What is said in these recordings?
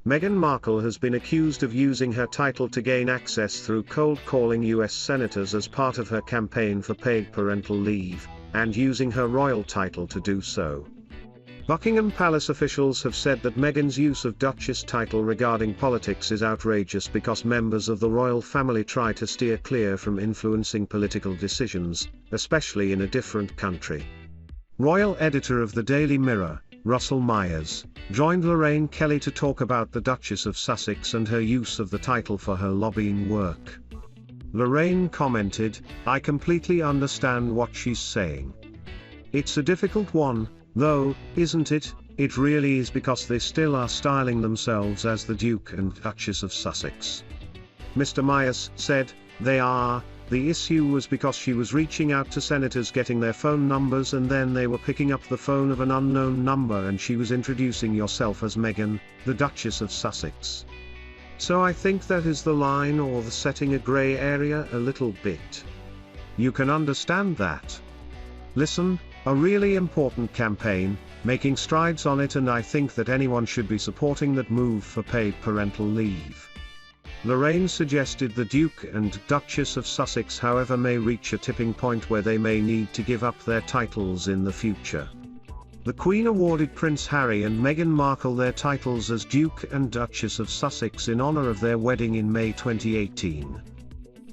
Meghan Markle has been accused of using her title to gain access through cold-calling US senators as part of her campaign for paid parental leave, and using her royal title to do so. Buckingham Palace officials have said that Meghan's use of Duchess title regarding politics is outrageous because members of the royal family try to steer clear from influencing political decisions, especially in a different country. Royal editor of the Daily Mirror, Russell Myers, joined Lorraine Kelly to talk about the Duchess of Sussex and her use of the title for her lobbying work. Lorraine commented, "I completely understand what she's saying. It's a difficult one, though, isn't it? It really is, because they still are styling themselves as the Duke and Duchess of Sussex." Mr. Myers said, "They are. The issue was because she was reaching out to senators getting their phone numbers, and then they were picking up the phone of an unknown number and she was introducing yourself as Meghan, the Duchess of Sussex. So I think that is the line, or the setting a grey area a little bit. You can understand that. Listen, a really important campaign, making strides on it, and I think that anyone should be supporting that move for paid parental leave." Lorraine suggested the Duke and Duchess of Sussex, however, may reach a tipping point where they may need to give up their titles in the future. The Queen awarded Prince Harry and Meghan Markle their titles as Duke and Duchess of Sussex in honor of their wedding in May 2018.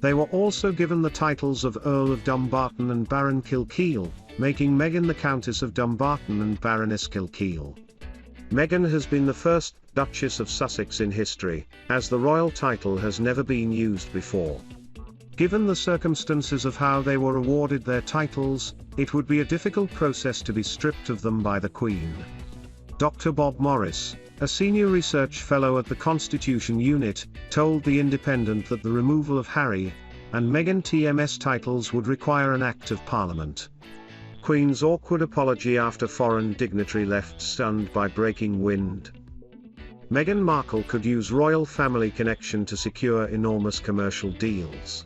They were also given the titles of Earl of Dumbarton and Baron Kilkeel, making Meghan the Countess of Dumbarton and Baroness Kilkeel. Meghan has been the first Duchess of Sussex in history, as the royal title has never been used before. Given the circumstances of how they were awarded their titles, it would be a difficult process to be stripped of them by the Queen. Dr. Bob Morris, a senior research fellow at the Constitution Unit, told The Independent that the removal of Harry and Meghan TMS titles would require an Act of Parliament. Queen's awkward apology after foreign dignitary left stunned by breaking wind. Meghan Markle could use royal family connection to secure enormous commercial deals.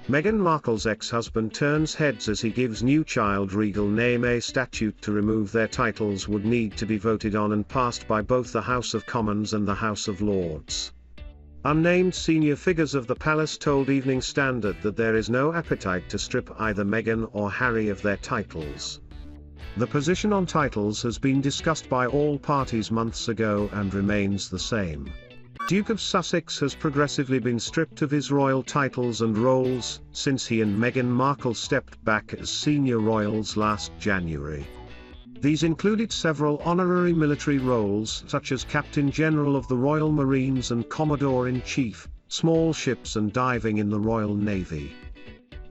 Meghan Markle's ex-husband turns heads as he gives new child regal name. A statute to remove their titles would need to be voted on and passed by both the House of Commons and the House of Lords. Unnamed senior figures of the palace told Evening Standard that there is no appetite to strip either Meghan or Harry of their titles. The position on titles has been discussed by all parties months ago and remains the same. Duke of Sussex has progressively been stripped of his royal titles and roles since he and Meghan Markle stepped back as senior royals last January. These included several honorary military roles such as Captain General of the Royal Marines and Commodore-in-Chief, small ships and diving in the Royal Navy.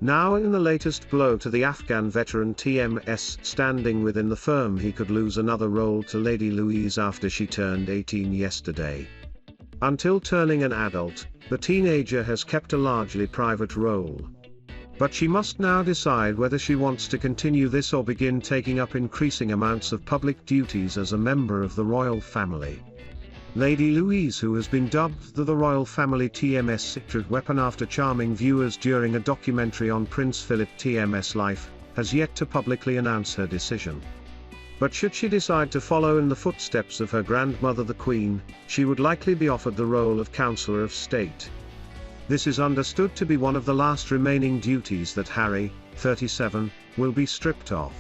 Now, in the latest blow to the Afghan veteran TMS standing within the firm, he could lose another role to Lady Louise after she turned 18 yesterday. Until turning an adult, the teenager has kept a largely private role. But she must now decide whether she wants to continue this or begin taking up increasing amounts of public duties as a member of the royal family. Lady Louise, who has been dubbed the Royal Family TMS secret weapon after charming viewers during a documentary on Prince Philip TMS life, has yet to publicly announce her decision. But should she decide to follow in the footsteps of her grandmother the Queen, she would likely be offered the role of Counselor of State. This is understood to be one of the last remaining duties that Harry, 37, will be stripped of.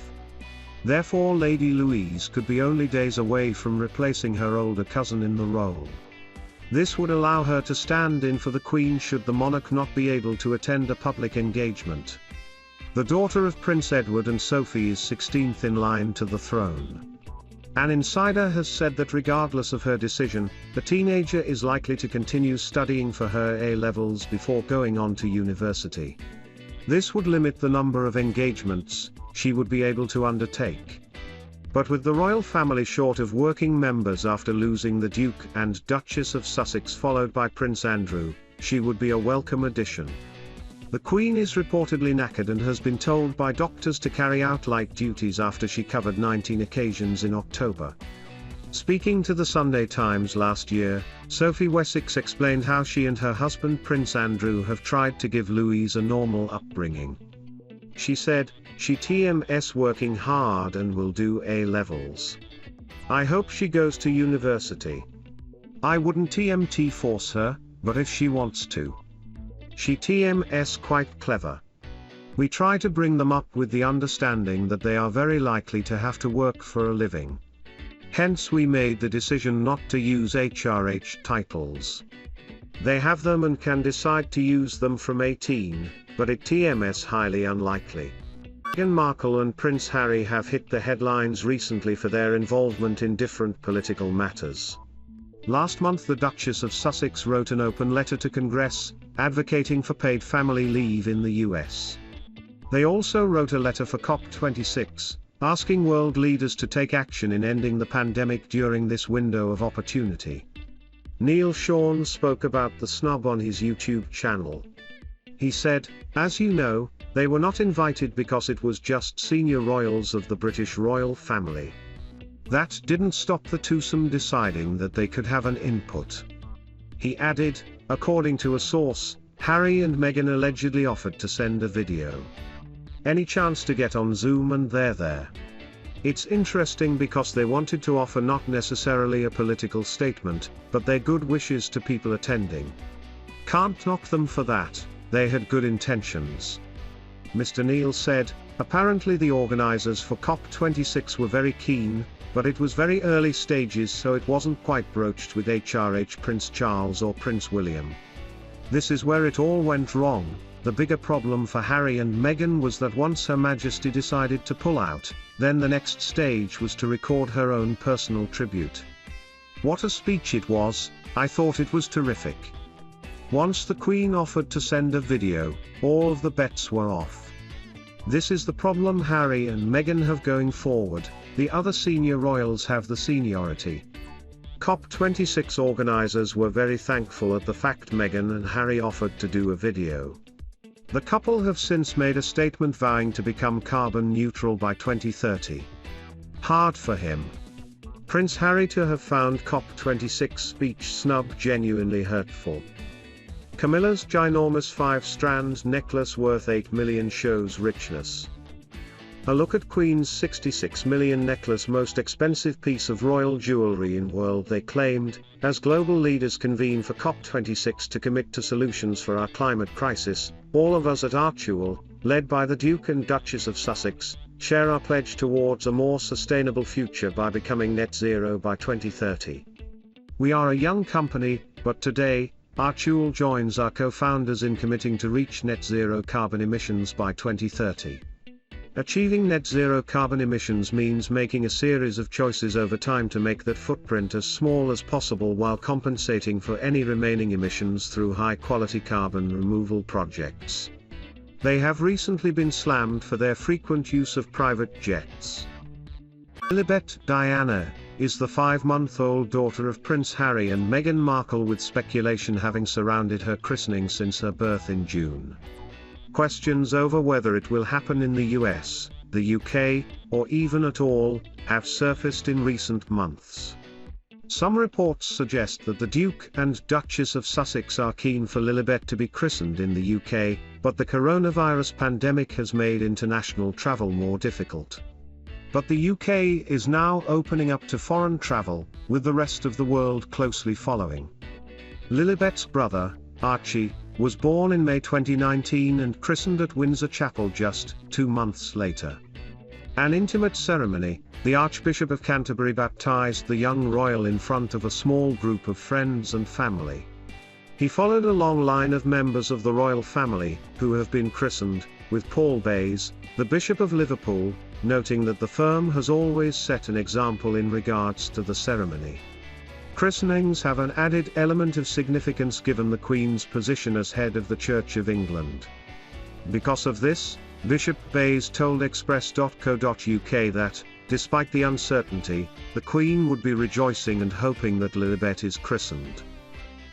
Therefore, Lady Louise could be only days away from replacing her older cousin in the role. This would allow her to stand in for the Queen should the monarch not be able to attend a public engagement. The daughter of Prince Edward and Sophie is 16th in line to the throne. An insider has said that regardless of her decision, the teenager is likely to continue studying for her A-levels before going on to university. This would limit the number of engagements she would be able to undertake. But with the royal family short of working members after losing the Duke and Duchess of Sussex followed by Prince Andrew, she would be a welcome addition. The Queen is reportedly knackered and has been told by doctors to carry out light duties after she covered 19 occasions in October. Speaking to the Sunday Times last year, Sophie Wessex explained how she and her husband Prince Andrew have tried to give Louise a normal upbringing. She said, "She TMS working hard and will do A-levels. I hope she goes to university. I wouldn't TMT force her, but if she wants to. She TMS quite clever. We try to bring them up with the understanding that they are very likely to have to work for a living. Hence we made the decision not to use HRH titles. They have them and can decide to use them from 18, but it TMS highly unlikely. Meghan Markle and Prince Harry have hit the headlines recently for their involvement in different political matters. Last month the Duchess of Sussex wrote an open letter to Congress, advocating for paid family leave in the US. They also wrote a letter for COP26, asking world leaders to take action in ending the pandemic during this window of opportunity. Neil Sean spoke about the snub on his YouTube channel. He said, "As you know, they were not invited because it was just senior royals of the British royal family. That didn't stop the twosome deciding that they could have an input." He added, according to a source, Harry and Meghan allegedly offered to send a video. Any chance to get on Zoom and they're there. It's interesting because they wanted to offer not necessarily a political statement, but their good wishes to people attending. Can't knock them for that, they had good intentions. Mr. Neil said, apparently the organizers for COP26 were very keen, but it was very early stages so it wasn't quite broached with HRH Prince Charles or Prince William. This is where it all went wrong. The bigger problem for Harry and Meghan was that once Her Majesty decided to pull out, then the next stage was to record her own personal tribute. What a speech it was, I thought it was terrific. Once the Queen offered to send a video, all of the bets were off. This is the problem Harry and Meghan have going forward, the other senior royals have the seniority. COP26 organizers were very thankful at the fact Meghan and Harry offered to do a video. The couple have since made a statement vowing to become carbon neutral by 2030. Hard for him. Prince Harry to have found COP26 speech snub genuinely hurtful. Camilla's ginormous 5-strand necklace worth $8 million shows richness. A look at Queen's $66 million necklace, most expensive piece of royal jewelry in world, they claimed, as global leaders convene for COP26 to commit to solutions for our climate crisis. All of us at Archewell, led by the Duke and Duchess of Sussex, share our pledge towards a more sustainable future by becoming net zero by 2030. We are a young company, but today, Archewell joins our co-founders in committing to reach net zero carbon emissions by 2030. Achieving net zero carbon emissions means making a series of choices over time to make that footprint as small as possible while compensating for any remaining emissions through high-quality carbon removal projects. They have recently been slammed for their frequent use of private jets. Lilibet Diana is the 5-month-old daughter of Prince Harry and Meghan Markle, with speculation having surrounded her christening since her birth in June. Questions over whether it will happen in the US, the UK, or even at all, have surfaced in recent months. Some reports suggest that the Duke and Duchess of Sussex are keen for Lilibet to be christened in the UK, but the coronavirus pandemic has made international travel more difficult. But the UK is now opening up to foreign travel, with the rest of the world closely following. Lilibet's brother, Archie, was born in May 2019 and christened at Windsor Chapel just 2 months later. An intimate ceremony, the Archbishop of Canterbury baptized the young royal in front of a small group of friends and family. He followed a long line of members of the royal family, who have been christened, with Paul Bayes, the Bishop of Liverpool, noting that the firm has always set an example in regards to the ceremony. Christenings have an added element of significance given the Queen's position as head of the Church of England. Because of this, Bishop Bayes told Express.co.uk that, despite the uncertainty, the Queen would be rejoicing and hoping that Lilibet is christened.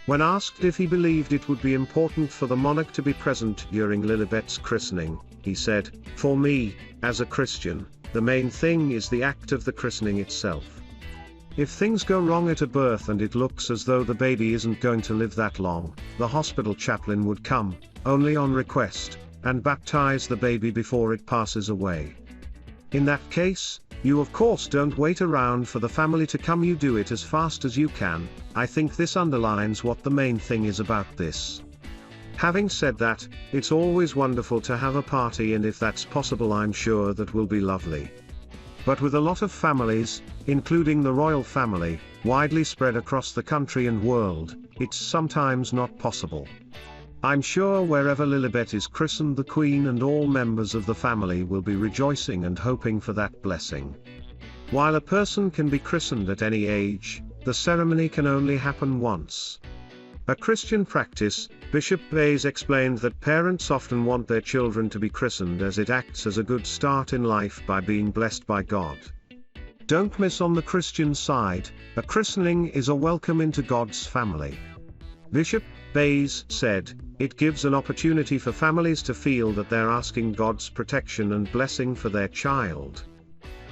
When asked if he believed it would be important for the monarch to be present during Lilibet's christening, he said, "For me, as a Christian, the main thing is the act of the christening itself. If things go wrong at a birth and it looks as though the baby isn't going to live that long, the hospital chaplain would come, only on request, and baptize the baby before it passes away. In that case, You of course don't wait around for the family to come, you do it as fast as you can. I think this underlines what the main thing is about this. Having said that, it's always wonderful to have a party, and if that's possible I'm sure that will be lovely. But with a lot of families, including the royal family, widely spread across the country and world, it's sometimes not possible. I'm sure wherever Lilibet is christened, the Queen and all members of the family will be rejoicing and hoping for that blessing. While a person can be christened at any age, the ceremony can only happen once. A Christian practice, Bishop Bayes explained that parents often want their children to be christened as it acts as a good start in life by being blessed by God. Don't miss on the Christian side, a christening is a welcome into God's family. Bishop Bayes said, it gives an opportunity for families to feel that they're asking God's protection and blessing for their child.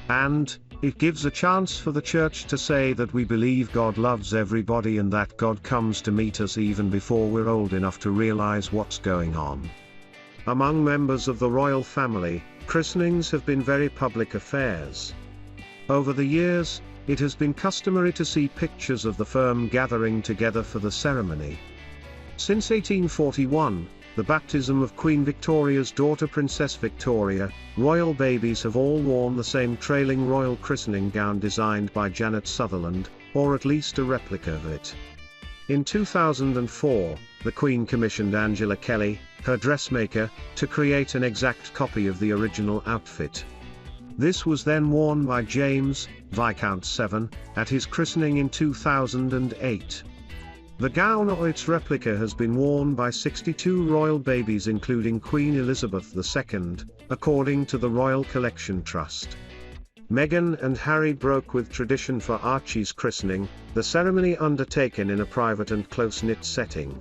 And, it gives a chance for the church to say that we believe God loves everybody and that God comes to meet us even before we're old enough to realize what's going on. Among members of the royal family, christenings have been very public affairs. Over the years, it has been customary to see pictures of the firm gathering together for the ceremony. Since 1841, the baptism of Queen Victoria's daughter Princess Victoria, royal babies have all worn the same trailing royal christening gown designed by Janet Sutherland, or at least a replica of it. In 2004, the Queen commissioned Angela Kelly, her dressmaker, to create an exact copy of the original outfit. This was then worn by James, Viscount Severn, at his christening in 2008. The gown or its replica has been worn by 62 royal babies including Queen Elizabeth II, according to the Royal Collection Trust. Meghan and Harry broke with tradition for Archie's christening, the ceremony undertaken in a private and close-knit setting.